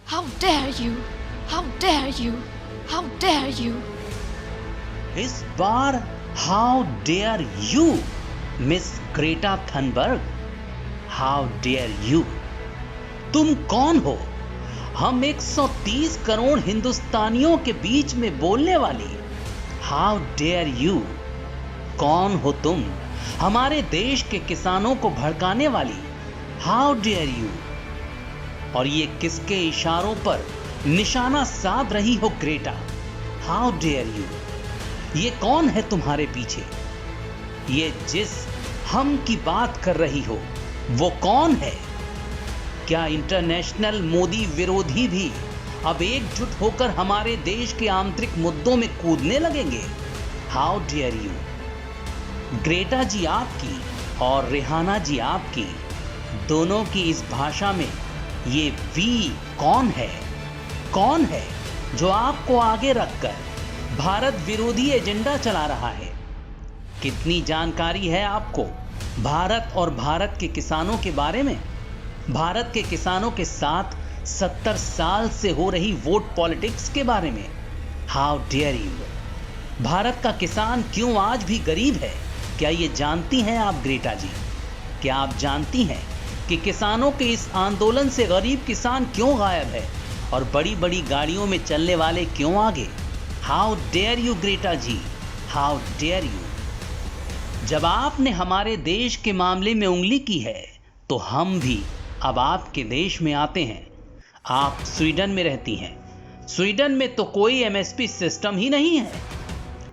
How dare you? How dare you? How dare you? इस बार how dare you Miss Greta Thunberg, how dare you. तुम कौन हो हम 130 करोड़ हिंदुस्तानियों के बीच में बोलने वाली? How dare you. कौन हो तुम हमारे देश के किसानों को भड़काने वाली? How dare you. और ये किसके इशारों पर निशाना साध रही हो ग्रेटा? How dare you. ये कौन है तुम्हारे पीछे? ये जिस हम की बात कर रही हो वो कौन है? क्या इंटरनेशनल मोदी विरोधी भी अब एकजुट होकर हमारे देश के आंतरिक मुद्दों में कूदने लगेंगे? How dare you. Greta ji आपकी और रिहाना जी आपकी, दोनों की इस भाषा में ये वी कौन है? कौन है जो आपको आगे रखकर भारत विरोधी एजेंडा चला रहा है? कितनी जानकारी है आपको भारत और भारत के किसानों के बारे में? भारत के किसानों के साथ 70 साल से हो रही वोट पॉलिटिक्स के बारे में? How dare you. भारत का किसान क्यों आज भी गरीब है, क्या ये जानती हैं आप ग्रेटा जी? क्या आप जानती हैं कि किसानों के इस आंदोलन से गरीब किसान क्यों गायब है और बड़ी बड़ी गाड़ियों में चलने वाले क्यों आगे? How dare you Greta ji, how dare you. जब आपने हमारे देश के मामले में उंगली की है तो हम भी अब आपके देश में आते हैं। आप स्वीडन में रहती हैं। स्वीडन में तो कोई एमएसपी सिस्टम ही नहीं है।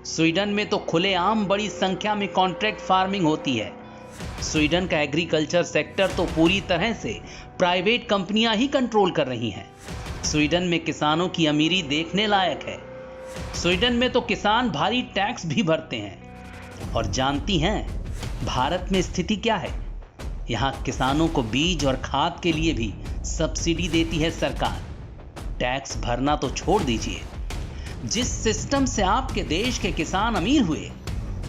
स्वीडन में तो खुलेआम बड़ी संख्या में कॉन्ट्रैक्ट फार्मिंग होती है। स्वीडन का एग्रीकल्चर सेक्टर तो पूरी तरह से प्राइवेट कंपनियां ही कंट्रोल कर रही हैं। स्वीडन में किसानों की अमीरी देखने लायक है। स्वीडन में तो किसान भारी टैक्स भी भरते हैं। और जानती हैं भारत में स्थिति क्या है? यहाँ किसानों को बीज और खाद के लिए भी सब्सिडी देती है सरकार। टैक्स भरना तो छोड़ दीजिए, जिस सिस्टम से आपके देश के किसान अमीर हुए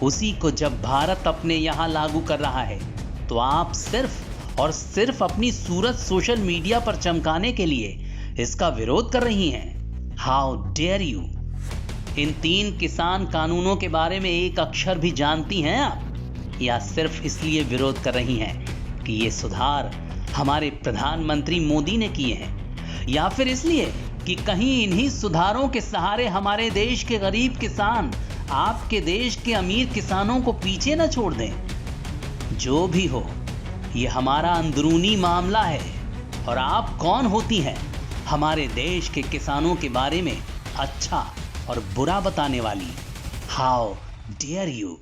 उसी को जब भारत अपने यहाँ लागू कर रहा है तो आप सिर्फ और सिर्फ अपनी सूरत सोशल मीडिया पर चमकाने के लिए इसका विरोध कर रही हैं। How dare you. इन 3 किसान कानूनों के बारे में एक अक्षर भी जानती हैं आप, या सिर्फ इसलिए विरोध कर रही हैं कि ये सुधार हमारे प्रधानमंत्री मोदी ने किए हैं, या फिर इसलिए कि कहीं इन्हीं सुधारों के सहारे हमारे देश के गरीब किसान आपके देश के अमीर किसानों को पीछे न छोड़ दें? जो भी हो, ये हमारा अंदरूनी मामला है और आप कौन होती हैं हमारे देश के किसानों के बारे में अच्छा और बुरा बताने वाली? How dare you.